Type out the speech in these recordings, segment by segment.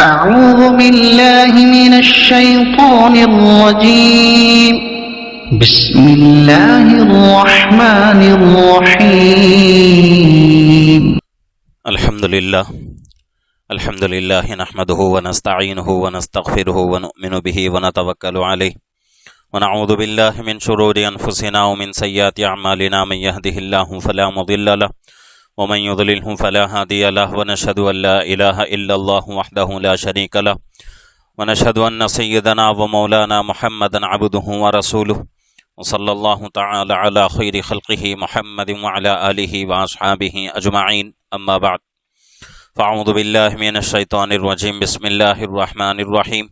أعوذ بالله من الشيطان الرجيم بسم الله الرحمن الرحيم الحمد لله نحمده ونستعينه ونستغفره ونؤمن به ونتوكل عليه ونعوذ بالله من شرور أنفسنا ومن سيئات أعمالنا من يهده الله فلا مضل له ومن يضلله فلا هادي له ونشهد أن لا إله إلا الله وحده لا شريك له ونشهد أن سيدنا ومولانا محمدا عبده ورسوله وصلى الله تعالى على خير خلقه محمد وعلى آله وأصحابه أجمعين أما بعد فأعوذ بالله من الشيطان الرجيم بسم الله الرحمن الرحيم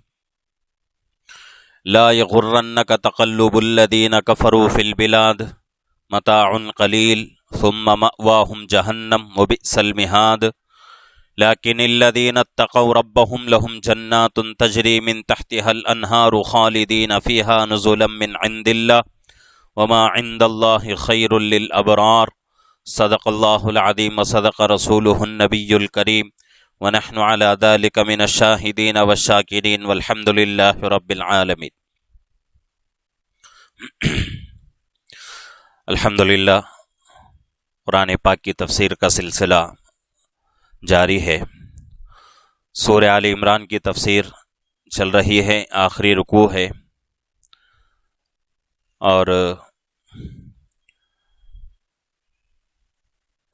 لا يغرنك تقلب الذين كفروا في البلاد متاع قليل ثم مأواهم جهنم وبئس المهاد لكن الذين اتقوا ربهم لهم جنات تجري من تحتها الأنهار خالدين فيها نزلا من عند الله وما عند الله خير للأبرار صدق الله العظيم وصدق رسوله النبي الكريم ونحن على ذلك من الشاهدين والشاكرين والحمد لله رب العالمين الحمدللہ قرآن پاک کی تفسیر کا سلسلہ جاری ہے۔ سورہ آل عمران کی تفسیر چل رہی ہے، آخری رکوع ہے، اور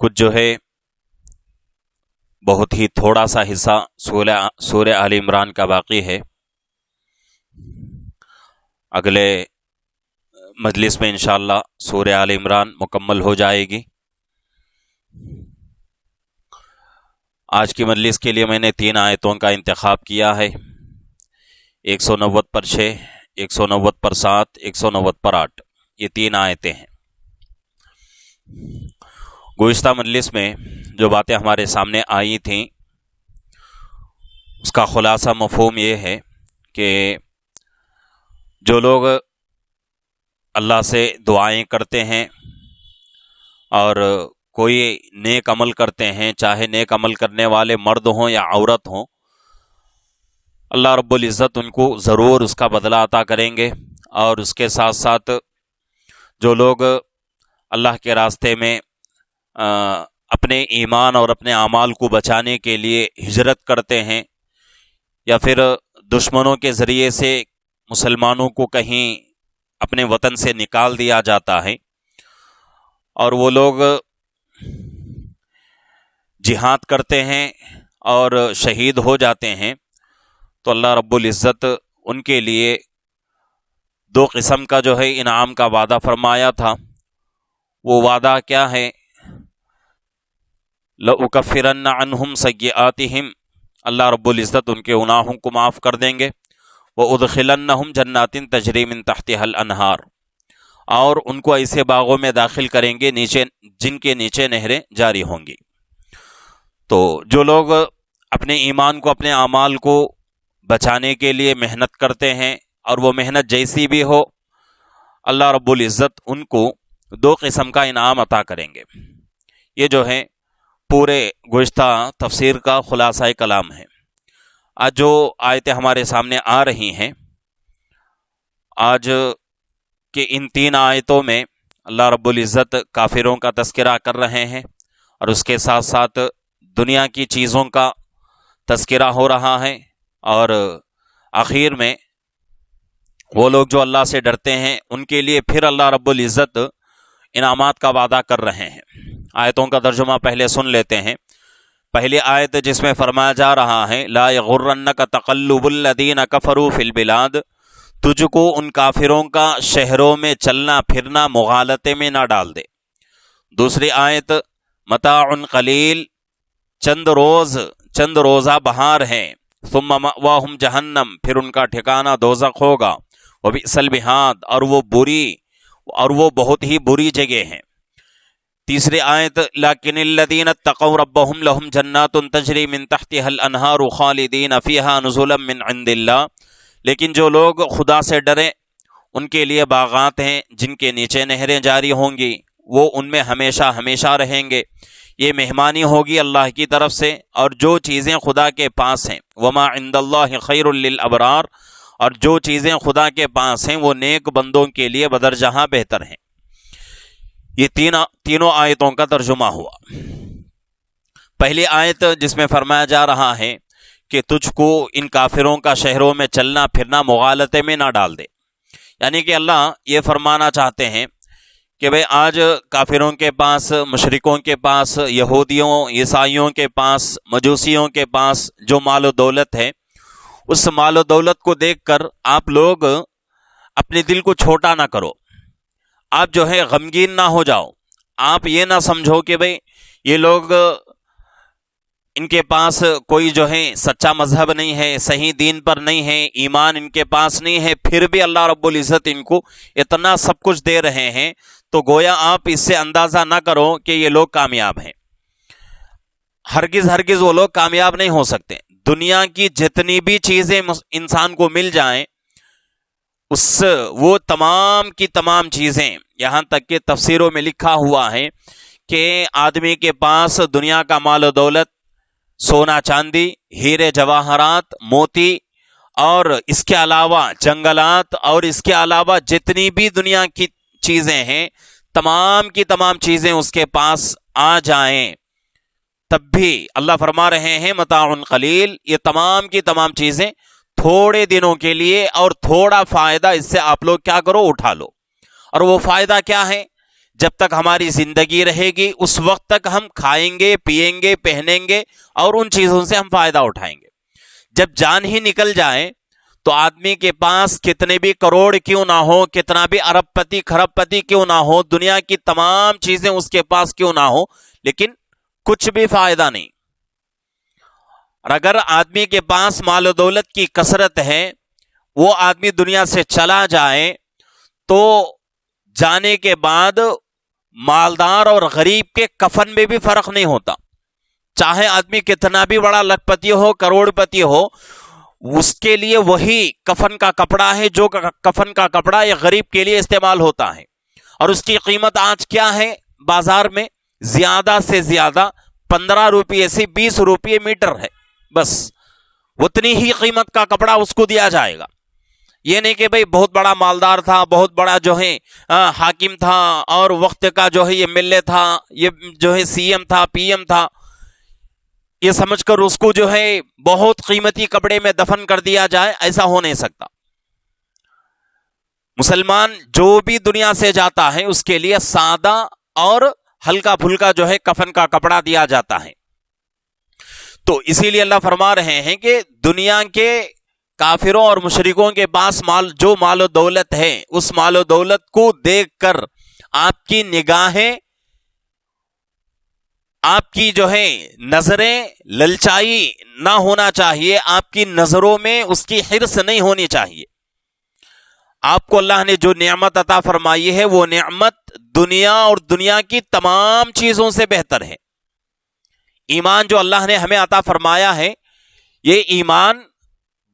کچھ جو ہے بہت ہی تھوڑا سا حصہ سورہ آل عمران کا باقی ہے۔ اگلے مجلس میں انشاءاللہ سورہ آل عمران مکمل ہو جائے گی۔ آج کی مجلس کے لیے میں نے 3 آیتوں کا انتخاب کیا ہے، 190 پر 6، 190 پر 7، 190 پر 8، یہ 3 آیتیں ہیں۔ گزشتہ مجلس میں جو باتیں ہمارے سامنے آئی تھیں اس کا خلاصہ مفہوم یہ ہے کہ جو لوگ اللہ سے دعائیں کرتے ہیں اور کوئی نیک عمل کرتے ہیں، چاہے نیک عمل کرنے والے مرد ہوں یا عورت ہوں، اللہ رب العزت ان کو ضرور اس کا بدلہ عطا کریں گے۔ اور اس کے ساتھ ساتھ جو لوگ اللہ کے راستے میں اپنے ایمان اور اپنے اعمال کو بچانے کے لیے ہجرت کرتے ہیں، یا پھر دشمنوں کے ذریعے سے مسلمانوں کو کہیں اپنے وطن سے نکال دیا جاتا ہے، اور وہ لوگ جہاد کرتے ہیں اور شہید ہو جاتے ہیں، تو اللہ رب العزت ان کے لیے 2 قسم کا جو ہے انعام کا وعدہ فرمایا تھا۔ وہ وعدہ کیا ہے؟ لَأُكَفِّرَنَّ عَنْهُمْ سَيِّئَاتِهِمْ، اللہ رب العزت ان کے گناہوں کو معاف کر دیں گے۔ وَأُدْخِلَنَّهُمْ جَنَّاتٍ تَجْرِي مِن تَحْتِهَا الْأَنْهَارُ، اور ان کو ایسے باغوں میں داخل کریں گے جن کے نیچے نہریں جاری ہوں گی۔ تو جو لوگ اپنے ایمان کو، اپنے اعمال کو بچانے کے لیے محنت کرتے ہیں، اور وہ محنت جیسی بھی ہو، اللہ رب العزت ان کو 2 قسم کا انعام عطا کریں گے۔ یہ جو ہے پورے گزشتہ تفسیر کا خلاصہ کلام ہے۔ آج جو آیتیں ہمارے سامنے آ رہی ہیں، آج کہ ان 3 آیتوں میں اللہ رب العزت کافروں کا تذکرہ کر رہے ہیں، اور اس کے ساتھ ساتھ دنیا کی چیزوں کا تذکرہ ہو رہا ہے، اور آخر میں وہ لوگ جو اللہ سے ڈرتے ہیں ان کے لیے پھر اللہ رب العزت انعامات کا وعدہ کر رہے ہیں۔ آیتوں کا ترجمہ پہلے سن لیتے ہیں۔ پہلی آیت جس میں فرمایا جا رہا ہے لا یغرنک تقلب الذین کفروا فی البلاد، تجھ کو ان کافروں کا شہروں میں چلنا پھرنا مغالطے میں نہ ڈال دے۔ دوسری آیت متاع قلیل، چند روزہ بہار ہے، ثم مأواہم جہنم، پھر ان کا ٹھکانہ دوزخ ہوگا، وبئس المہاد، اور وہ بہت ہی بری جگہ ہیں۔ تیسری آیت لیکن الذین اتقوا ربہم لہم جنات تجری من تحتها الانہار خالدین فیہا نزلا من عند اللہ، لیکن جو لوگ خدا سے ڈریں ان کے لیے باغات ہیں جن کے نیچے نہریں جاری ہوں گی، وہ ان میں ہمیشہ ہمیشہ رہیں گے۔ یہ مہمانی ہوگی اللہ کی طرف سے، اور جو چیزیں خدا کے پاس ہیں وما عند اللہ خیر للابرار، اور جو چیزیں خدا کے پاس ہیں وہ نیک بندوں کے لیے بدرجہ بہتر ہیں۔ یہ تینوں آیتوں کا ترجمہ ہوا۔ پہلی آیت جس میں فرمایا جا رہا ہے کہ تجھ کو ان کافروں کا شہروں میں چلنا پھرنا مغالطے میں نہ ڈال دے، یعنی کہ اللہ یہ فرمانا چاہتے ہیں کہ بھئی آج کافروں کے پاس، مشرکوں کے پاس، یہودیوں عیسائیوں کے پاس، مجوسیوں کے پاس جو مال و دولت ہے، اس مال و دولت کو دیکھ کر آپ لوگ اپنے دل کو چھوٹا نہ کرو، آپ جو ہے غمگین نہ ہو جاؤ، آپ یہ نہ سمجھو کہ بھئی یہ لوگ ان کے پاس کوئی جو ہے سچا مذہب نہیں ہے، صحیح دین پر نہیں ہے، ایمان ان کے پاس نہیں ہے، پھر بھی اللہ رب العزت ان کو اتنا سب کچھ دے رہے ہیں، تو گویا آپ اس سے اندازہ نہ کرو کہ یہ لوگ کامیاب ہیں۔ ہرگز وہ لوگ کامیاب نہیں ہو سکتے۔ دنیا کی جتنی بھی چیزیں انسان کو مل جائیں، وہ تمام کی تمام چیزیں، یہاں تک کہ تفسیروں میں لکھا ہوا ہے کہ آدمی کے پاس دنیا کا مال و دولت، سونا چاندی، ہیرے جواہرات، موتی، اور اس کے علاوہ جنگلات، اور اس کے علاوہ جتنی بھی دنیا کی چیزیں ہیں، تمام کی تمام چیزیں اس کے پاس آ جائیں، تب بھی اللہ فرما رہے ہیں متاع قلیل، یہ تمام کی تمام چیزیں تھوڑے دنوں کے لیے، اور تھوڑا فائدہ اس سے آپ لوگ کیا کرو، اٹھا لو۔ اور وہ فائدہ کیا ہے؟ جب تک ہماری زندگی رہے گی اس وقت تک ہم کھائیں گے، پیئیں گے، پہنیں گے، اور ان چیزوں سے ہم فائدہ اٹھائیں گے۔ جب جان ہی نکل جائے تو آدمی کے پاس کتنے بھی کروڑ کیوں نہ ہو، کتنا بھی ارب پتی کھرب پتی کیوں نہ ہو، دنیا کی تمام چیزیں اس کے پاس کیوں نہ ہو، لیکن کچھ بھی فائدہ نہیں۔ اور اگر آدمی کے پاس مال و دولت کی کثرت ہے، وہ آدمی دنیا سے چلا جائے تو جانے کے بعد مالدار اور غریب کے کفن میں بھی فرق نہیں ہوتا، چاہے آدمی کتنا بھی بڑا لکھ پتی ہو، کروڑ پتی ہو، اس کے لیے وہی کفن کا کپڑا ہے جو کفن کا کپڑا ایک غریب کے لیے استعمال ہوتا ہے، اور اس کی قیمت آج کیا ہے بازار میں؟ زیادہ سے زیادہ 15 روپے سے 20 روپے میٹر ہے، بس اتنی ہی قیمت کا کپڑا اس کو دیا جائے گا۔ یہ نہیں کہ بھئی بہت بڑا مالدار تھا، بہت بڑا جو ہے حاکم تھا، اور وقت کا جو ہے یہ MLA تھا، یہ جو ہے CM تھا، PM تھا، یہ سمجھ کر اس کو جو ہے بہت قیمتی کپڑے میں دفن کر دیا جائے، ایسا ہو نہیں سکتا۔ مسلمان جو بھی دنیا سے جاتا ہے اس کے لیے سادہ اور ہلکا پھلکا جو ہے کفن کا کپڑا دیا جاتا ہے۔ تو اسی لیے اللہ فرما رہے ہیں کہ دنیا کے کافروں اور مشرکوں کے پاس جو مال و دولت ہے، اس مال و دولت کو دیکھ کر آپ کی نگاہیں، آپ کی جو ہے نظریں للچائی نہ ہونا چاہیے، آپ کی نظروں میں اس کی حرص نہیں ہونی چاہیے۔ آپ کو اللہ نے جو نعمت عطا فرمائی ہے وہ نعمت دنیا اور دنیا کی تمام چیزوں سے بہتر ہے۔ ایمان جو اللہ نے ہمیں عطا فرمایا ہے، یہ ایمان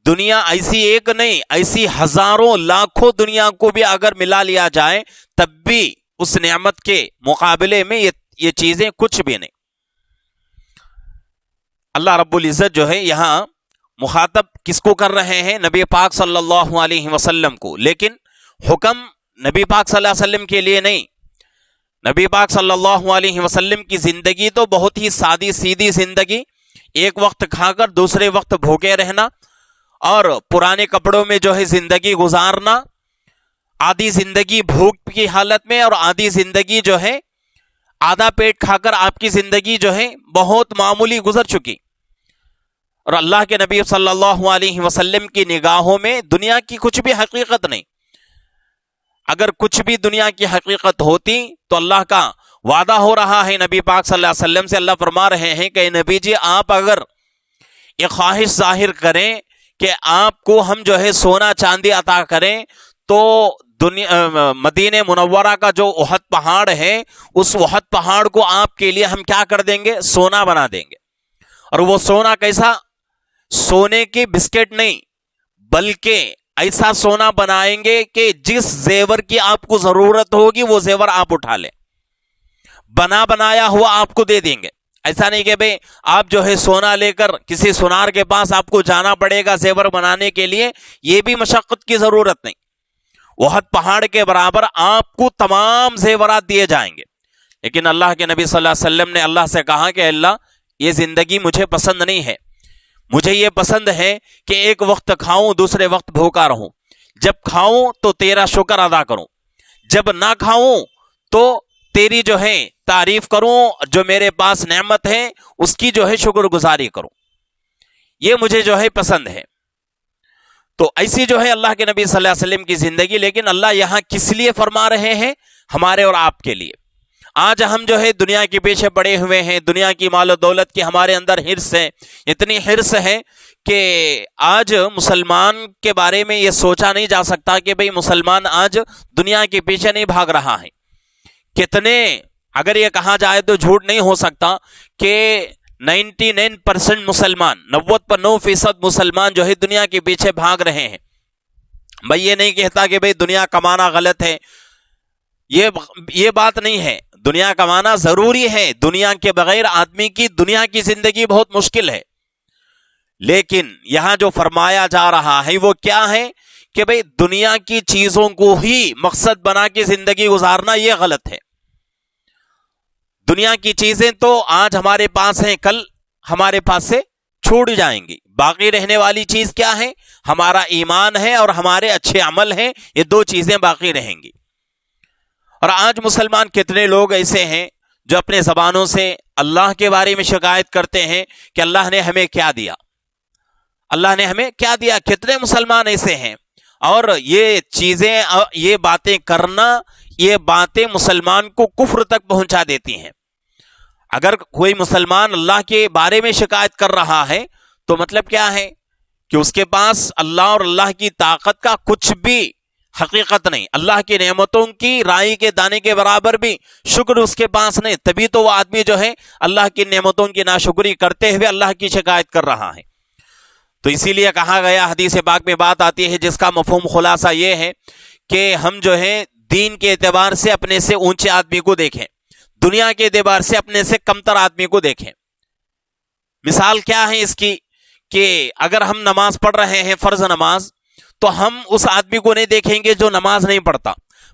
دنیا ایسی ایک نہیں، ایسی ہزاروں لاکھوں دنیا کو بھی اگر ملا لیا جائے تب بھی اس نعمت کے مقابلے میں یہ چیزیں کچھ بھی نہیں۔ اللہ رب العزت جو ہے یہاں مخاطب کس کو کر رہے ہیں؟ نبی پاک صلی اللہ علیہ وسلم کو، لیکن حکم نبی پاک صلی اللہ علیہ وسلم کے لیے نہیں۔ نبی پاک صلی اللہ علیہ وسلم کی زندگی تو بہت ہی سادی سیدھی زندگی، ایک وقت کھا کر دوسرے وقت بھوکے رہنا، اور پرانے کپڑوں میں جو ہے زندگی گزارنا، آدھی زندگی بھوک کی حالت میں، اور آدھی زندگی جو ہے آدھا پیٹ کھا کر آپ کی زندگی جو ہے بہت معمولی گزر چکی۔ اور اللہ کے نبی صلی اللہ علیہ وسلم کی نگاہوں میں دنیا کی کچھ بھی حقیقت نہیں۔ اگر کچھ بھی دنیا کی حقیقت ہوتی تو اللہ کا وعدہ ہو رہا ہے نبی پاک صلی اللہ علیہ وسلم سے، اللہ فرما رہے ہیں کہ نبی جی آپ اگر یہ خواہش ظاہر کریں کہ آپ کو ہم جو ہے سونا چاندی عطا کریں تو مدینہ منورہ کا جو احد پہاڑ ہے، اس احد پہاڑ کو آپ کے لیے ہم کیا کر دیں گے؟ سونا بنا دیں گے۔ اور وہ سونا کیسا؟ سونے کی بسکٹ نہیں، بلکہ ایسا سونا بنائیں گے کہ جس زیور کی آپ کو ضرورت ہوگی وہ زیور آپ اٹھا لیں۔ بنا بنایا ہوا آپ کو دے دیں گے. ایسا نہیں کہ بھئی آپ جو ہے سونا لے کر کسی سونار کے پاس آپ کو جانا پڑے گا زیور بنانے کے لیے، یہ بھی مشقت کی ضرورت نہیں. احد پہاڑ کے برابر آپ کو تمام زیورات دیے جائیں گے. لیکن اللہ کے نبی صلی اللہ علیہ وسلم نے اللہ سے کہا کہ اللہ یہ زندگی مجھے پسند نہیں ہے، مجھے یہ پسند ہے کہ ایک وقت کھاؤں دوسرے وقت بھوکا رہوں، جب کھاؤں تو تیرا شکر ادا کروں، جب نہ کھاؤں تو تیری جو ہے تعریف کروں، جو میرے پاس نعمت ہے اس کی جو ہے شکر گزاری کروں، یہ مجھے جو ہے پسند ہے. تو ایسی جو ہے اللہ کے نبی صلی اللہ علیہ وسلم کی زندگی. لیکن اللہ یہاں کس لیے فرما رہے ہیں؟ ہمارے اور آپ کے لیے. آج ہم جو ہے دنیا کے پیچھے پڑے ہوئے ہیں، دنیا کی مال و دولت کی ہمارے اندر حرص ہے، اتنی حرص ہے کہ آج مسلمان کے بارے میں یہ سوچا نہیں جا سکتا کہ بھئی مسلمان آج دنیا کے پیچھے نہیں بھاگ رہا ہے. کتنے اگر یہ کہا جائے تو جھوٹ نہیں ہو سکتا کہ 99% مسلمان، 99% مسلمان جو ہے دنیا کے پیچھے بھاگ رہے ہیں. بھئی یہ نہیں کہتا کہ بھئی دنیا کمانا غلط ہے، یہ بات نہیں ہے. دنیا کمانا ضروری ہے، دنیا کے بغیر آدمی کی دنیا کی زندگی بہت مشکل ہے. لیکن یہاں جو فرمایا جا رہا ہے وہ کیا ہے کہ بھئی دنیا کی چیزوں کو ہی مقصد بنا کے زندگی گزارنا یہ غلط ہے. دنیا کی چیزیں تو آج ہمارے پاس ہیں، کل ہمارے پاس سے چھوٹ جائیں گی. باقی رہنے والی چیز کیا ہے؟ ہمارا ایمان ہے اور ہمارے اچھے عمل ہیں، یہ دو چیزیں باقی رہیں گی. اور آج مسلمان کتنے لوگ ایسے ہیں جو اپنے زبانوں سے اللہ کے بارے میں شکایت کرتے ہیں کہ اللہ نے ہمیں کیا دیا، اللہ نے ہمیں کیا دیا. کتنے مسلمان ایسے ہیں. اور یہ چیزیں، یہ باتیں کرنا، یہ باتیں مسلمان کو کفر تک پہنچا دیتی ہیں. اگر کوئی مسلمان اللہ کے بارے میں شکایت کر رہا ہے تو مطلب کیا ہے کہ اس کے پاس اللہ اور اللہ کی طاقت کا کچھ بھی حقیقت نہیں، اللہ کی نعمتوں کی رائی کے دانے کے برابر بھی شکر اس کے پاس نہیں. تبھی تو وہ آدمی جو ہے اللہ کی نعمتوں کی ناشکری کرتے ہوئے اللہ کی شکایت کر رہا ہے. تو اسی لیے کہا گیا، حدیث پاک میں بات آتی ہے جس کا مفہوم خلاصہ یہ ہے کہ ہم جو ہے دین کے اعتبار سے اپنے سے اونچے آدمی کو دیکھیں، دنیا کے اعتبار سے اپنے سے کمتر آدمی کو دیکھیں. مثال کیا ہے اس کی کہ اگر ہم نماز پڑھ رہے ہیں، فرض نماز، تو ہم اس آدمی کو نہیں دیکھیں گے جو نماز نہیں پڑھتا،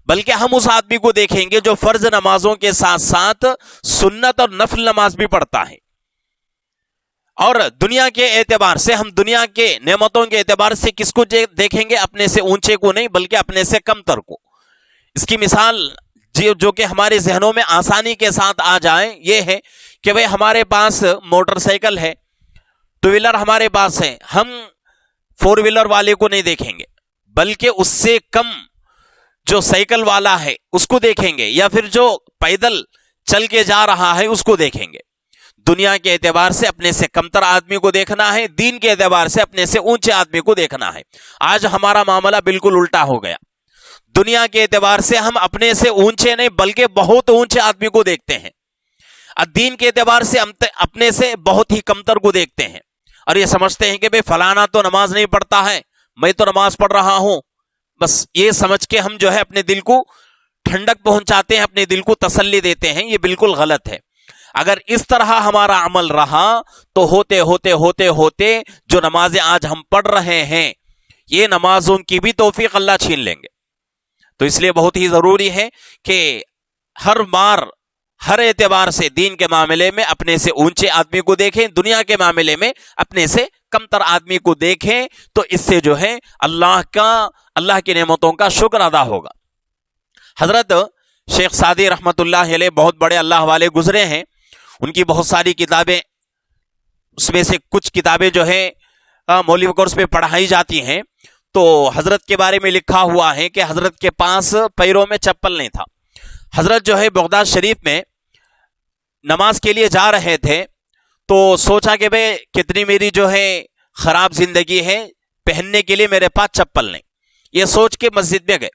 بلکہ ہم اس آدمی کو دیکھیں گے جو فرض نمازوں کے ساتھ ساتھ سنت اور نفل نماز بھی پڑھتا ہے. اور دنیا کے اعتبار سے، ہم دنیا کے نعمتوں کے اعتبار سے کس کو دیکھیں گے؟ اپنے سے اونچے کو نہیں بلکہ اپنے سے کمتر کو. اس کی مثال جو کہ ہمارے ذہنوں میں آسانی کے ساتھ آ جائے یہ ہے کہ بھئی ہمارے پاس موٹر سائیکل ہے، ٹو ویلر ہمارے پاس ہے، ہم فور ویلر والے کو نہیں دیکھیں گے بلکہ اس سے کم جو سائیکل والا ہے اس کو دیکھیں گے، یا پھر جو پیدل چل کے جا رہا ہے اس کو دیکھیں گے. دنیا کے اعتبار سے اپنے سے کمتر آدمی کو دیکھنا ہے، دین کے اعتبار سے اپنے سے اونچے آدمی کو دیکھنا ہے. آج ہمارا معاملہ بالکل الٹا ہو گیا. دنیا کے اعتبار سے ہم اپنے سے اونچے نہیں بلکہ بہت اونچے آدمی کو دیکھتے ہیں، اور دین کے اعتبار سے اپنے سے بہت ہی کمتر کو دیکھتے ہیں، اور یہ سمجھتے ہیں کہ بھئی فلانا تو نماز نہیں پڑھتا ہے، میں تو نماز پڑھ رہا ہوں. بس یہ سمجھ کے ہم جو ہے اپنے دل کو ٹھنڈک پہنچاتے ہیں، اپنے دل کو تسلی دیتے ہیں. یہ بالکل غلط ہے. اگر اس طرح ہمارا عمل رہا تو ہوتے ہوتے ہوتے ہوتے جو نمازیں آج ہم پڑھ رہے ہیں یہ نمازوں کی بھی توفیق اللہ چھین لیں گے. تو اس لیے بہت ہی ضروری ہے کہ ہر بار ہر اعتبار سے دین کے معاملے میں اپنے سے اونچے آدمی کو دیکھیں، دنیا کے معاملے میں اپنے سے کمتر آدمی کو دیکھیں، تو اس سے جو ہے اللہ کی نعمتوں کا شکر ادا ہوگا. حضرت شیخ سعدی رحمت اللہ علیہ بہت بڑے اللہ والے گزرے ہیں. ان کی بہت ساری کتابیں، اس میں سے کچھ کتابیں جو ہے مولوی کورس پہ پڑھائی جاتی ہیں. تو حضرت کے بارے میں لکھا ہوا ہے کہ حضرت کے پاس پیروں میں چپل نہیں تھا. حضرت جو ہے بغداد شریف میں نماز کے لیے جا رہے تھے تو سوچا کہ بھئی کتنی میری جو ہے خراب زندگی ہے، پہننے کے لیے میرے پاس چپل نہیں. یہ سوچ کے مسجد میں گئے.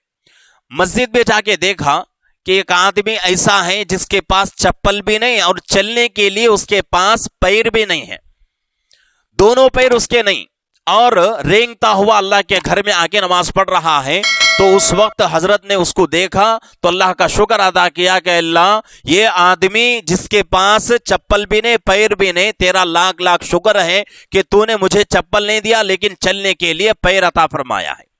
مسجد میں جا کے دیکھا کہ ایک آدمی ایسا ہے جس کے پاس چپل بھی نہیں اور چلنے کے لیے اس کے پاس پیر بھی نہیں ہے، دونوں پیر اس کے نہیں، اور رینگتا ہوا اللہ کے گھر میں آ کے نماز پڑھ رہا ہے. تو اس وقت حضرت نے اس کو دیکھا تو اللہ کا شکر ادا کیا کہ اللہ یہ آدمی جس کے پاس چپل بھی نہیں پیر بھی نہیں، تیرا لاکھ لاکھ شکر ہے کہ تو نے مجھے چپل نہیں دیا لیکن چلنے کے لیے پیر عطا فرمایا ہے۔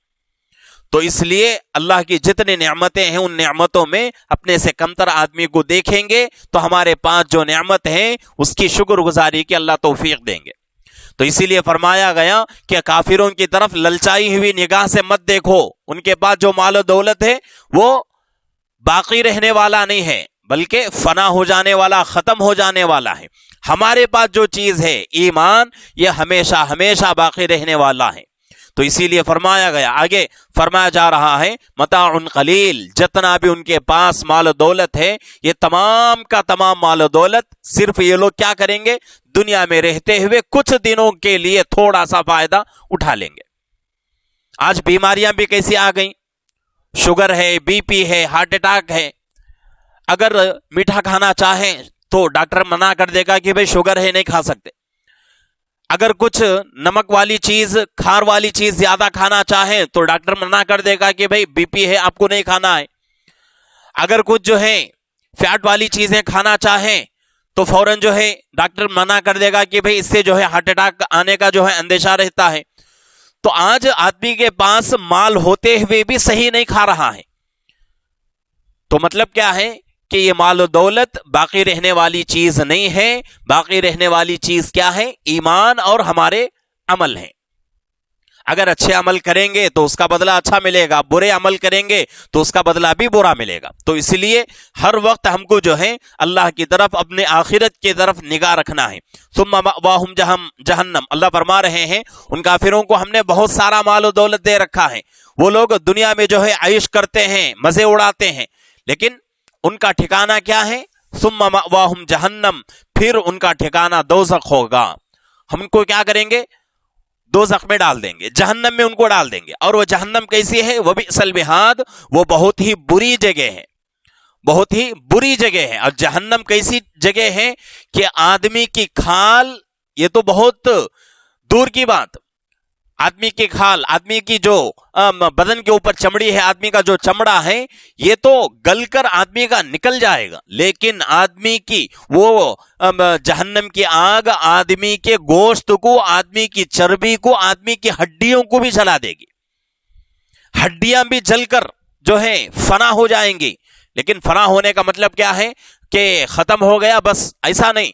تو اس لیے اللہ کی جتنی نعمتیں ہیں ان نعمتوں میں اپنے سے کمتر آدمی کو دیکھیں گے تو ہمارے پاس جو نعمت ہے اس کی شکر گزاری کی اللہ توفیق دیں گے۔ تو اسی لیے فرمایا گیا کہ کافروں کی طرف للچائی ہوئی نگاہ سے مت دیکھو، ان کے پاس جو مال و دولت ہے وہ باقی رہنے والا نہیں ہے بلکہ فنا ہو جانے والا، ختم ہو جانے والا ہے۔ ہمارے پاس جو چیز ہے ایمان، یہ ہمیشہ ہمیشہ باقی رہنے والا ہے۔ تو اسی لیے فرمایا گیا، آگے فرمایا جا رہا ہے متاع قلیل، جتنا بھی ان کے پاس مال و دولت ہے یہ تمام کا تمام مال و دولت صرف یہ لوگ کیا کریں گے، دنیا میں رہتے ہوئے کچھ دنوں کے لیے تھوڑا سا فائدہ اٹھا لیں گے۔ آج بیماریاں بھی کیسی آ گئیں، شوگر ہے، بی پی ہے، ہارٹ اٹیک ہے۔ اگر میٹھا کھانا چاہیں تو ڈاکٹر منع کر دے گا کہ بھئی شوگر ہے نہیں کھا سکتے۔ اگر کچھ نمک والی چیز، کھار والی چیز زیادہ کھانا چاہیں تو ڈاکٹر منع کر دے گا کہ بھئی بی پی ہے آپ کو نہیں کھانا ہے۔ اگر کچھ جو ہے فیٹ والی چیزیں کھانا چاہیں تو فوراً جو ہے ڈاکٹر منع کر دے گا کہ بھئی اس سے جو ہے ہارٹ اٹیک آنے کا جو ہے اندیشہ رہتا ہے۔ تو آج آدمی کے پاس مال ہوتے ہوئے بھی صحیح نہیں کھا رہا ہے۔ تو مطلب کیا ہے کہ یہ مال و دولت باقی رہنے والی چیز نہیں ہے، باقی رہنے والی چیز کیا ہے، ایمان اور ہمارے عمل ہیں۔ اگر اچھے عمل کریں گے تو اس کا بدلہ اچھا ملے گا، برے عمل کریں گے تو اس کا بدلہ بھی برا ملے گا۔ تو اس لیے ہر وقت ہم کو جو ہے اللہ کی طرف، اپنے آخرت کی طرف نگاہ رکھنا ہے۔ ثم مأواہم جہنم، اللہ فرما رہے ہیں ان کافروں کو ہم نے بہت سارا مال و دولت دے رکھا ہے، وہ لوگ دنیا میں جو ہے عیش کرتے ہیں، مزے اڑاتے ہیں، لیکن ان کا ٹھکانہ کیا ہے، ثم مأواہم جہنم، پھر ان کا ٹھکانہ دوزخ ہوگا۔ ہم کو کیا کریں گے، دوزخ میں ڈال دیں گے، جہنم میں ان کو ڈال دیں گے۔ اور وہ جہنم کیسی ہے، وہ بئس المہاد، وہ بہت ہی بری جگہ ہے، بہت ہی بری جگہ ہے۔ اور جہنم کیسی جگہ ہے کہ آدمی کی کھال، یہ تو بہت دور کی بات، آدمی کی کھال، آدمی کی جو بدن کے اوپر چمڑی ہے، آدمی کا جو چمڑا ہے یہ تو گل کر آدمی کا نکل جائے گا، لیکن آدمی کی وہ جہنم کی آگ آدمی کے گوشت کو، آدمی کی چربی کو، آدمی کی ہڈیوں کو بھی جلا دے گی۔ ہڈیاں بھی جل کر جو ہے فنا ہو جائیں گی۔ لیکن فنا ہونے کا مطلب کیا ہے کہ ختم ہو گیا، بس ایسا نہیں،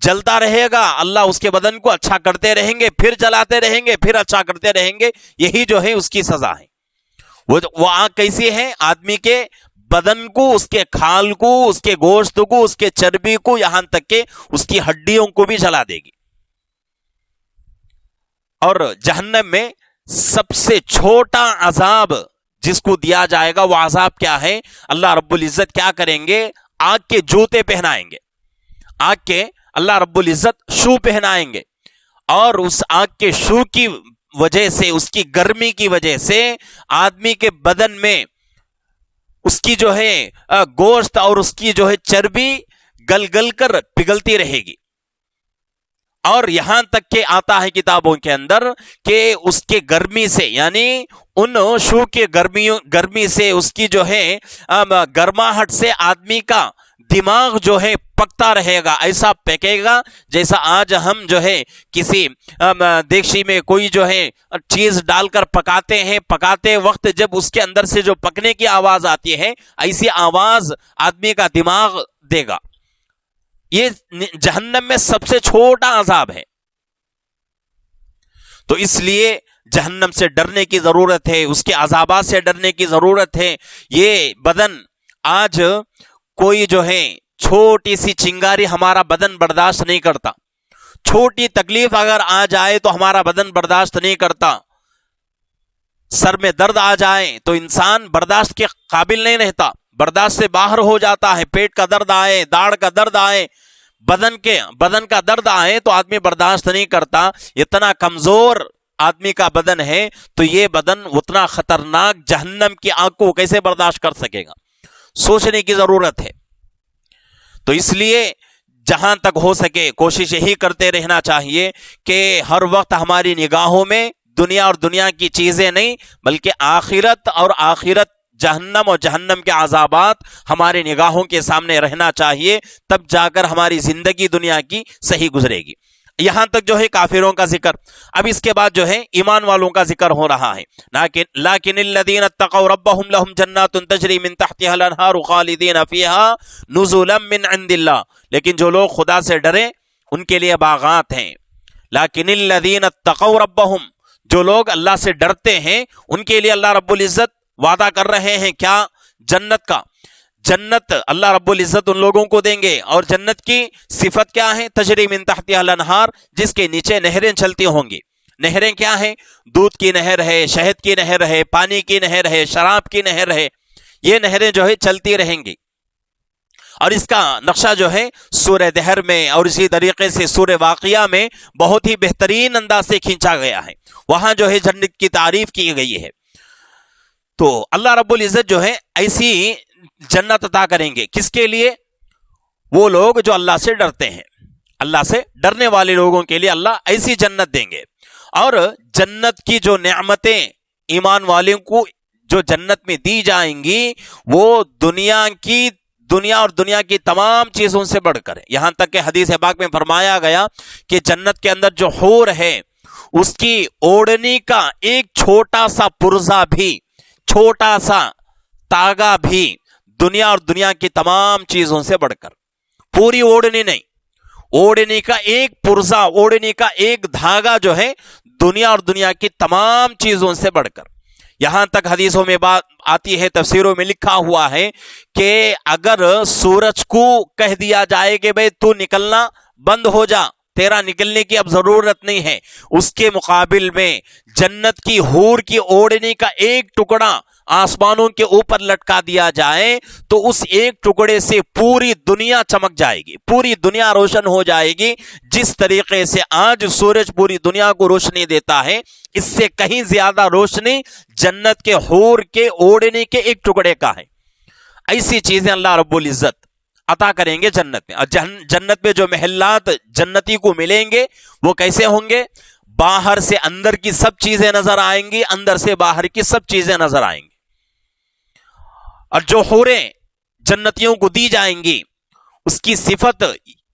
جلتا رہے گا۔ اللہ اس کے بدن کو اچھا کرتے رہیں گے، پھر جلاتے رہیں گے، پھر اچھا کرتے رہیں گے، یہی جو ہے اس کی سزا ہے۔ وہ آگ کیسی ہے، آدمی کے بدن کو، اس کے کھال کو، اس کے گوشت کو، اس کے چربی کو، یہاں تک کہ اس کی ہڈیوں کو بھی جلا دے گی۔ اور جہنم میں سب سے چھوٹا عذاب جس کو دیا جائے گا وہ عذاب کیا ہے، اللہ رب العزت کیا کریں گے، آگ کے جوتے پہنائیں گے، آگ کے اللہ رب العزت شو پہنائیں گے، اور اس آگ کے شو کی وجہ سے، اس کی گرمی کی وجہ سے آدمی کے بدن میں اس کی جو ہے گوشت اور اس کی جو ہے چربی گل گل کر پگھلتی رہے گی۔ اور یہاں تک کہ آتا ہے کتابوں کے اندر کہ اس کے گرمی سے، یعنی ان شو کے گرمی سے، اس کی جو ہے گرماہٹ سے آدمی کا دماغ جو ہے پکتا رہے گا، ایسا پکے گا جیسا آج ہم جو ہے کسی دیگچی میں کوئی جو ہے چیز ڈال کر پکاتے ہیں، پکاتے وقت جب اس کے اندر سے جو پکنے کی آواز آتی ہے، ایسی آواز آدمی کا دماغ دے گا۔ یہ جہنم میں سب سے چھوٹا عذاب ہے۔ تو اس لیے جہنم سے ڈرنے کی ضرورت ہے، اس کے عذابات سے ڈرنے کی ضرورت ہے۔ یہ بدن آج کوئی جو ہے چھوٹی سی چنگاری ہمارا بدن برداشت نہیں کرتا، چھوٹی تکلیف اگر آ جائے تو ہمارا بدن برداشت نہیں کرتا، سر میں درد آ جائے تو انسان برداشت کے قابل نہیں رہتا، برداشت سے باہر ہو جاتا ہے، پیٹ کا درد آئے، داڑھ کا درد آئے، بدن کا درد آئے تو آدمی برداشت نہیں کرتا۔ اتنا کمزور آدمی کا بدن ہے تو یہ بدن اتنا خطرناک جہنم کی آگ کو کیسے برداشت کر سکے گا، سوچنے کی ضرورت ہے۔ تو اس لیے جہاں تک ہو سکے کوشش یہی کرتے رہنا چاہیے کہ ہر وقت ہماری نگاہوں میں دنیا اور دنیا کی چیزیں نہیں، بلکہ آخرت اور آخرت جہنم اور جہنم کے عذابات ہمارے نگاہوں کے سامنے رہنا چاہیے، تب جا کر ہماری زندگی دنیا کی صحیح گزرے گی۔ یہاں تک جو ہے کافروں کا ذکر۔ اب اس کے بعد جو ہے ایمان والوں کا ذکر ہو رہا ہے۔ لیکن الذین اتقوا ربهم لهم جنات تجری من تحتها الانہار خالدین فیها نزلا من عند اللہ، لیکن جو لوگ خدا سے ڈرے ان کے لیے باغات ہیں۔ لیکن الذین اتقوا ربهم، جو لوگ اللہ سے ڈرتے ہیں ان کے لیے اللہ رب العزت وعدہ کر رہے ہیں کیا؟ جنت کا۔ جنت اللہ رب العزت ان لوگوں کو دیں گے، اور جنت کی صفت کیا ہے؟ تجری من تحتها الانہار، جس کے نیچے نہریں چلتی ہوں گی۔ نہریں کیا ہیں؟ دودھ کی نہر ہے، شہد کی نہر ہے، پانی کی نہر ہے، شراب کی نہر ہے، یہ نہریں جو ہے چلتی رہیں گی۔ اور اس کا نقشہ جو ہے سورہ دہر میں اور اسی طریقے سے سورہ واقعہ میں بہت ہی بہترین انداز سے کھینچا گیا ہے، وہاں جو ہے جنت کی تعریف کی گئی ہے۔ تو اللہ رب العزت جو ہے ایسی جنت عطا کریں گے، کس کے لیے؟ وہ لوگ جو اللہ سے ڈرتے ہیں، اللہ سے ڈرنے والے لوگوں کے لیے اللہ ایسی جنت دیں گے۔ اور جنت کی جو نعمتیں ایمان والوں کو جو جنت میں دی جائیں گی وہ دنیا اور دنیا کی تمام چیزوں سے بڑھ کر ہے۔ یہاں تک کہ حدیث پاک میں فرمایا گیا کہ جنت کے اندر جو حور ہے اس کی اوڑھنی کا ایک چھوٹا سا پرزہ بھی، چھوٹا سا تاگا بھی دنیا اور دنیا کی تمام چیزوں سے بڑھ کر، پوری اوڑھنی نہیں، اوڑھنی کا ایک پرزہ، اوڑھنی کا ایک دھاگا جو ہے دنیا اور دنیا کی تمام چیزوں سے بڑھ کر۔ یہاں تک حدیثوں میں بات آتی ہے، تفسیروں میں لکھا ہوا ہے کہ اگر سورج کو کہہ دیا جائے کہ بھئی تو نکلنا بند ہو جا، تیرا نکلنے کی اب ضرورت نہیں ہے، اس کے مقابل میں جنت کی حور کی اوڑھنی کا ایک ٹکڑا آسمانوں کے اوپر لٹکا دیا جائے تو اس ایک ٹکڑے سے پوری دنیا چمک جائے گی، پوری دنیا روشن ہو جائے گی۔ جس طریقے سے آج سورج پوری دنیا کو روشنی دیتا ہے، اس سے کہیں زیادہ روشنی جنت کے حور کے اوڑھنی کے ایک ٹکڑے کا ہے۔ ایسی چیزیں اللہ رب العزت عطا کریں گے جنت میں۔ اور جنت میں جو محلات جنتی کو ملیں گے وہ کیسے ہوں گے؟ باہر سے اندر کی سب چیزیں نظر آئیں گی، اندر سے باہر کی سب چیزیں نظر آئیں گی۔ اور جو حوریں جنتیوں کو دی جائیں گی اس کی صفت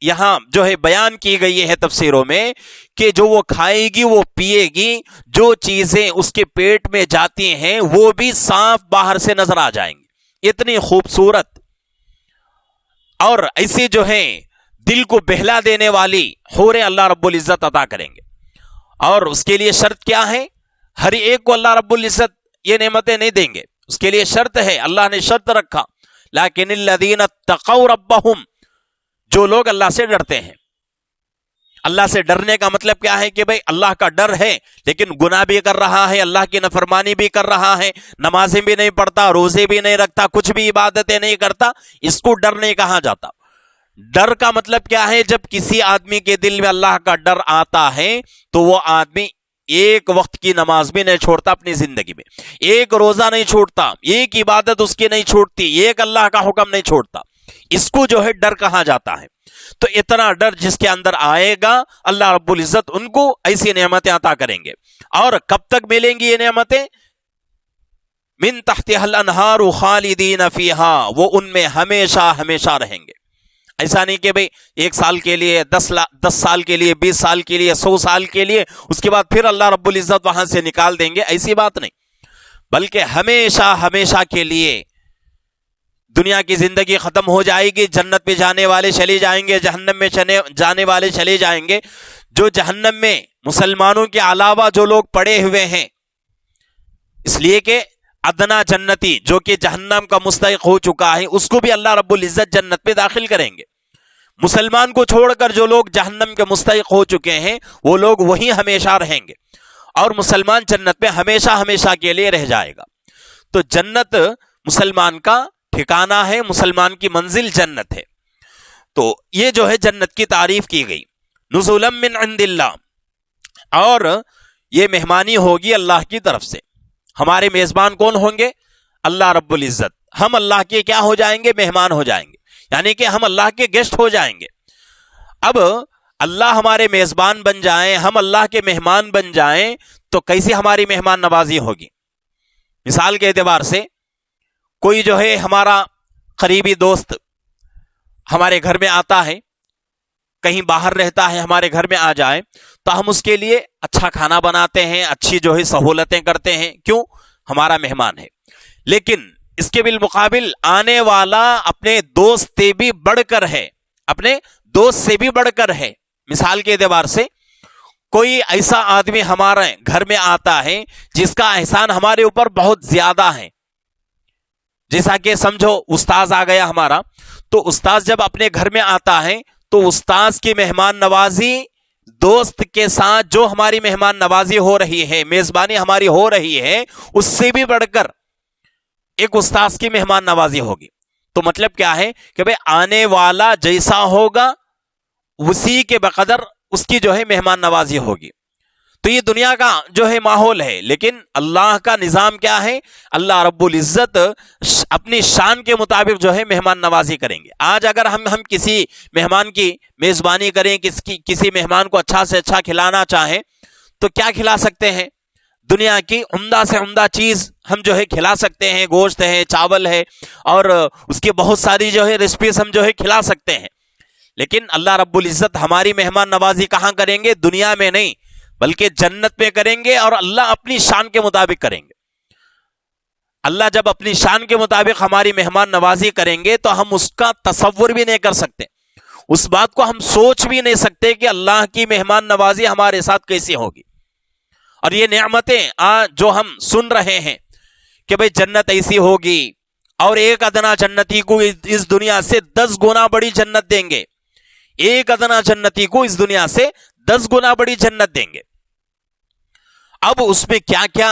یہاں جو ہے بیان کی گئی ہے تفسیروں میں کہ جو وہ کھائے گی، وہ پیے گی، جو چیزیں اس کے پیٹ میں جاتی ہیں وہ بھی صاف باہر سے نظر آ جائیں گی۔ اتنی خوبصورت اور ایسی جو ہے دل کو بہلا دینے والی حوریں اللہ رب العزت عطا کریں گے۔ اور اس کے لیے شرط کیا ہے؟ ہر ایک کو اللہ رب العزت یہ نعمتیں نہیں دیں گے، اس کے لیے شرط ہے، اللہ نے شرط رکھا، لیکن الذین اتقوا ربهم، جو لوگ اللہ سے ڈرتے ہیں۔ اللہ سے ڈرنے کا مطلب کیا ہے کہ بھئی اللہ کا ڈر ہے لیکن گناہ بھی کر رہا ہے، اللہ کی نافرمانی بھی کر رہا ہے، نمازیں بھی نہیں پڑھتا، روزے بھی نہیں رکھتا، کچھ بھی عبادتیں نہیں کرتا، اس کو ڈر نہیں کہا جاتا۔ ڈر کا مطلب کیا ہے؟ جب کسی آدمی کے دل میں اللہ کا ڈر آتا ہے تو وہ آدمی ایک وقت کی نماز بھی نہیں چھوڑتا، اپنی زندگی میں ایک روزہ نہیں چھوڑتا، ایک عبادت اس کی نہیں چھوڑتی، ایک اللہ کا حکم نہیں چھوڑتا، اس کو جو ہے ڈر کہا جاتا ہے۔ تو اتنا ڈر جس کے اندر آئے گا اللہ رب العزت ان کو ایسی نعمتیں عطا کریں گے۔ اور کب تک ملیں گی یہ نعمتیں؟ من تحتها الانہار خالدین فیہا، وہ ان میں ہمیشہ ہمیشہ رہیں گے۔ ایسا نہیں کہ بھئی 1 سال کے لیے، 10 سال کے لیے، 20 سال کے لیے، 100 سال کے لیے، اس کے بعد پھر اللہ رب العزت وہاں سے نکال دیں گے، ایسی بات نہیں، بلکہ ہمیشہ ہمیشہ کے لیے۔ دنیا کی زندگی ختم ہو جائے گی، جنت میں جانے والے چلے جائیں گے، جہنم میں جانے والے چلے جائیں گے۔ جو جہنم میں مسلمانوں کے علاوہ جو لوگ پڑے ہوئے ہیں، اس لیے کہ ادنا جنتی جو کہ جہنم کا مستحق ہو چکا ہے، اس کو بھی اللہ رب العزت جنت میں داخل کریں گے۔ مسلمان کو چھوڑ کر جو لوگ جہنم کے مستحق ہو چکے ہیں وہ لوگ وہیں ہمیشہ رہیں گے، اور مسلمان جنت میں ہمیشہ ہمیشہ کے لیے رہ جائے گا۔ تو جنت مسلمان کا ٹھکانہ ہے، مسلمان کی منزل جنت ہے۔ تو یہ جو ہے جنت کی تعریف کی گئی، نزلا من عند اللہ، اور یہ مہمانی ہوگی اللہ کی طرف سے۔ ہمارے میزبان کون ہوں گے؟ اللہ رب العزت۔ ہم اللہ کے کیا ہو جائیں گے؟ مہمان ہو جائیں گے، یعنی کہ ہم اللہ کے گیسٹ ہو جائیں گے۔ اب اللہ ہمارے میزبان بن جائیں، ہم اللہ کے مہمان بن جائیں تو کیسی ہماری مہمان نوازی ہوگی؟ مثال کے اعتبار سے کوئی جو ہے ہمارا قریبی دوست ہمارے گھر میں آتا ہے، کہیں باہر رہتا ہے، ہمارے گھر میں آ جائے تو ہم اس کے لیے اچھا کھانا بناتے ہیں، اچھی جو ہے سہولتیں کرتے ہیں، کیوں؟ ہمارا مہمان ہے۔ لیکن اس کے بالمقابل آنے والا اپنے دوست سے بھی بڑھ کر ہے، اپنے دوست سے بھی بڑھ کر ہے۔ مثال کے اعتبار سے کوئی ایسا آدمی ہمارے گھر میں آتا ہے جس کا احسان ہمارے اوپر بہت زیادہ ہے، جیسا کہ سمجھو استاذ آ گیا ہمارا، تو استاذ جب اپنے گھر میں آتا ہے تو استاذ کی مہمان نوازی دوست کے ساتھ جو ہماری مہمان نوازی ہو رہی ہے، میزبانی ہماری ہو رہی ہے، اس سے بھی بڑھ کر ایک استاذ کی مہمان نوازی ہوگی۔ تو مطلب کیا ہے کہ بھئی آنے والا جیسا ہوگا اسی کے بقدر اس کی جو ہے مہمان نوازی ہوگی۔ تو یہ دنیا کا جو ہے ماحول ہے، لیکن اللہ کا نظام کیا ہے؟ اللہ رب العزت اپنی شان کے مطابق جو ہے مہمان نوازی کریں گے۔ آج اگر ہم کسی مہمان کی میزبانی کریں، کسی مہمان کو اچھا سے اچھا کھلانا چاہیں تو کیا کھلا سکتے ہیں؟ دنیا کی عمدہ سے عمدہ چیز ہم جو ہے کھلا سکتے ہیں، گوشت ہے، چاول ہے، اور اس کی بہت ساری جو ہے ریسپیز ہم جو ہے کھلا سکتے ہیں۔ لیکن اللہ رب العزت ہماری مہمان نوازی کہاں کریں گے؟ دنیا میں نہیں بلکہ جنت میں کریں گے، اور اللہ اپنی شان کے مطابق کریں گے۔ اللہ جب اپنی شان کے مطابق ہماری مہمان نوازی کریں گے تو ہم اس کا تصور بھی نہیں کر سکتے، اس بات کو ہم سوچ بھی نہیں سکتے کہ اللہ کی مہمان نوازی ہمارے ساتھ کیسی ہوگی۔ اور یہ نعمتیں جو ہم سن رہے ہیں کہ بھئی جنت ایسی ہوگی، اور ایک ادنا جنتی کو اس دنیا سے 10 گنا بڑی جنت دیں گے، ایک ادنا جنتی کو اس دنیا سے 10 گنا بڑی جنت دیں گے۔ اب اس میں کیا کیا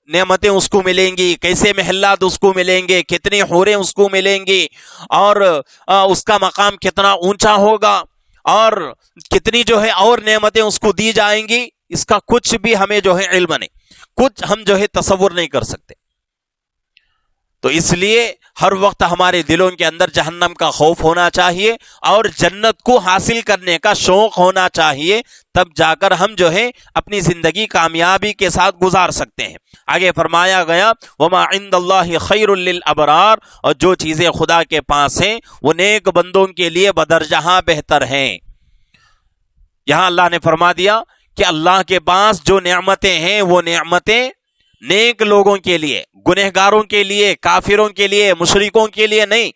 نعمتیں اس کو ملیں گی، کیسے محلات اس کو ملیں گے، کتنی حوریں اس کو ملیں گی، اور اس کا مقام کتنا اونچا ہوگا، اور کتنی جو ہے اور نعمتیں اس کو دی جائیں گی، اس کا کچھ بھی ہمیں جو ہے علم نہیں، کچھ ہم جو ہے تصور نہیں کر سکتے۔ تو اس لیے ہر وقت ہمارے دلوں کے اندر جہنم کا خوف ہونا چاہیے اور جنت کو حاصل کرنے کا شوق ہونا چاہیے، تب جا کر ہم جو ہے اپنی زندگی کامیابی کے ساتھ گزار سکتے ہیں۔ آگے فرمایا گیا وَمَا عِندَ اللَّهِ خَيْرٌ لِّلْأَبْرَارِ، اور جو چیزیں خدا کے پاس ہیں وہ نیک بندوں کے لیے بدرجہاں بہتر ہیں۔ یہاں اللہ نے فرما دیا کہ اللہ کے پاس جو نعمتیں ہیں وہ نعمتیں نیک لوگوں کے لیے، گنہگاروں کے لیے، کافروں کے لیے، مشرکوں کے لیے نہیں،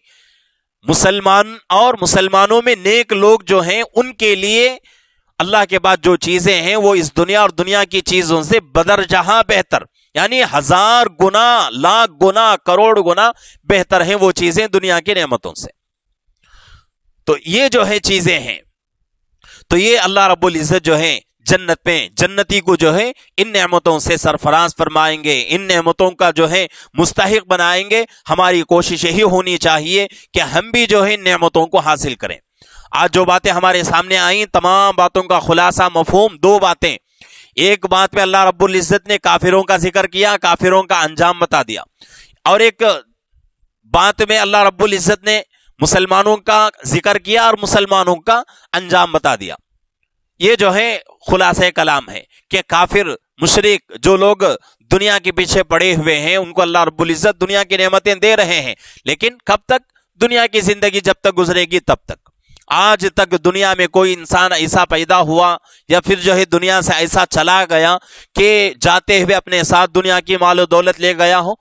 مسلمان اور مسلمانوں میں نیک لوگ جو ہیں ان کے لیے اللہ کے بعد جو چیزیں ہیں وہ اس دنیا اور دنیا کی چیزوں سے بدرجہاں بہتر، یعنی 1000 گنا، لاکھ گنا، کروڑ گنا بہتر ہیں وہ چیزیں دنیا کی نعمتوں سے۔ تو یہ جو ہے چیزیں ہیں، تو یہ اللہ رب العزت جو ہے جنت میں جنتی کو جو ہے ان نعمتوں سے سرفراز فرمائیں گے، ان نعمتوں کا جو ہے مستحق بنائیں گے۔ ہماری کوشش یہی ہونی چاہیے کہ ہم بھی جو ہے ان نعمتوں کو حاصل کریں۔ آج جو باتیں ہمارے سامنے آئیں تمام باتوں کا خلاصہ مفہوم 2 باتیں۔ ایک بات میں اللہ رب العزت نے کافروں کا ذکر کیا، کافروں کا انجام بتا دیا، اور ایک بات میں اللہ رب العزت نے مسلمانوں کا ذکر کیا اور مسلمانوں کا انجام بتا دیا۔ یہ جو ہے خلاصہ کلام ہے کہ کافر مشرک جو لوگ دنیا کے پیچھے پڑے ہوئے ہیں ان کو اللہ رب العزت دنیا کی نعمتیں دے رہے ہیں، لیکن کب تک؟ دنیا کی زندگی جب تک گزرے گی تب تک۔ آج تک دنیا میں کوئی انسان ایسا پیدا ہوا یا پھر جو ہے دنیا سے ایسا چلا گیا کہ جاتے ہوئے اپنے ساتھ دنیا کی مال و دولت لے گیا ہو؟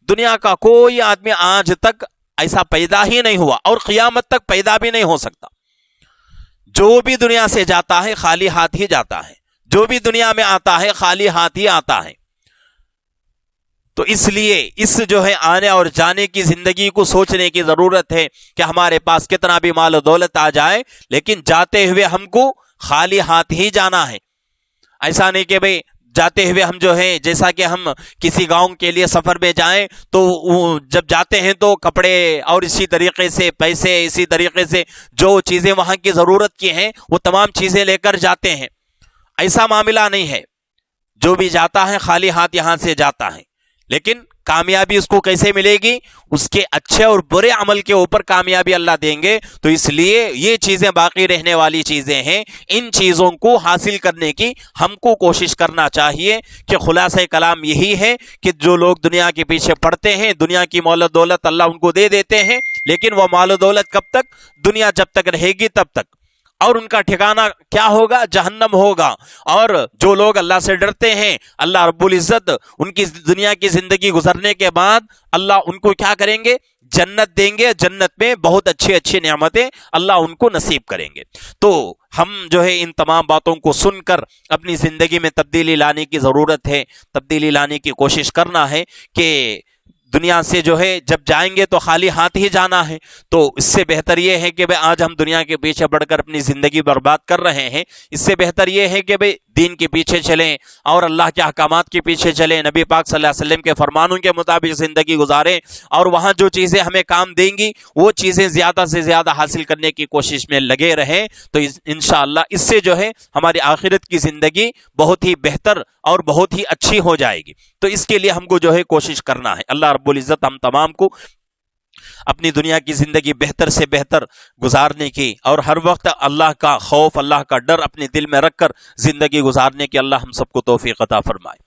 دنیا کا کوئی آدمی آج تک ایسا پیدا ہی نہیں ہوا اور قیامت تک پیدا بھی نہیں ہو سکتا۔ جو بھی دنیا سے جاتا ہے خالی ہاتھ ہی جاتا ہے، جو بھی دنیا میں آتا ہے خالی ہاتھ ہی آتا ہے۔ تو اس لیے اس جو ہے آنے اور جانے کی زندگی کو سوچنے کی ضرورت ہے کہ ہمارے پاس کتنا بھی مال و دولت آ جائے لیکن جاتے ہوئے ہم کو خالی ہاتھ ہی جانا ہے۔ ایسا نہیں کہ بھئی جاتے ہوئے ہم جو ہے جیسا کہ ہم کسی گاؤں کے لیے سفر میں جائیں تو جب جاتے ہیں تو کپڑے اور اسی طریقے سے پیسے، اسی طریقے سے جو چیزیں وہاں کی ضرورت کی ہیں وہ تمام چیزیں لے کر جاتے ہیں۔ ایسا معاملہ نہیں ہے، جو بھی جاتا ہے خالی ہاتھ یہاں سے جاتا ہے، لیکن کامیابی اس کو کیسے ملے گی؟ اس کے اچھے اور برے عمل کے اوپر کامیابی اللہ دیں گے۔ تو اس لیے یہ چیزیں باقی رہنے والی چیزیں ہیں، ان چیزوں کو حاصل کرنے کی ہم کو کوشش کرنا چاہیے۔ کہ خلاصہ کلام یہی ہے کہ جو لوگ دنیا کے پیچھے پڑتے ہیں، دنیا کی مال و دولت اللہ ان کو دے دیتے ہیں، لیکن وہ مال و دولت کب تک؟ دنیا جب تک رہے گی تب تک، اور ان کا ٹھکانہ کیا ہوگا؟ جہنم ہوگا۔ اور جو لوگ اللہ سے ڈرتے ہیں، اللہ رب العزت ان کی دنیا کی زندگی گزرنے کے بعد اللہ ان کو کیا کریں گے؟ جنت دیں گے، جنت میں بہت اچھی اچھی نعمتیں اللہ ان کو نصیب کریں گے۔ تو ہم جو ہے ان تمام باتوں کو سن کر اپنی زندگی میں تبدیلی لانے کی ضرورت ہے، تبدیلی لانے کی کوشش کرنا ہے کہ دنیا سے جو ہے جب جائیں گے تو خالی ہاتھ ہی جانا ہے۔ تو اس سے بہتر یہ ہے کہ آج ہم دنیا کے پیچھے بڑھ کر اپنی زندگی برباد کر رہے ہیں، اس سے بہتر یہ ہے کہ دین کے پیچھے چلیں اور اللہ کے احکامات کے پیچھے چلیں، نبی پاک صلی اللہ علیہ وسلم کے فرمانوں کے مطابق زندگی گزاریں، اور وہاں جو چیزیں ہمیں کام دیں گی وہ چیزیں زیادہ سے زیادہ حاصل کرنے کی کوشش میں لگے رہیں۔ تو انشاءاللہ اس سے جو ہے ہماری آخرت کی زندگی بہت ہی بہتر اور بہت ہی اچھی ہو جائے گی۔ تو اس کے لیے ہم کو جو ہے کوشش کرنا ہے۔ اللہ رب العزت ہم تمام کو اپنی دنیا کی زندگی بہتر سے بہتر گزارنے کی اور ہر وقت اللہ کا خوف، اللہ کا ڈر اپنے دل میں رکھ کر زندگی گزارنے کی اللہ ہم سب کو توفیق عطا فرمائے۔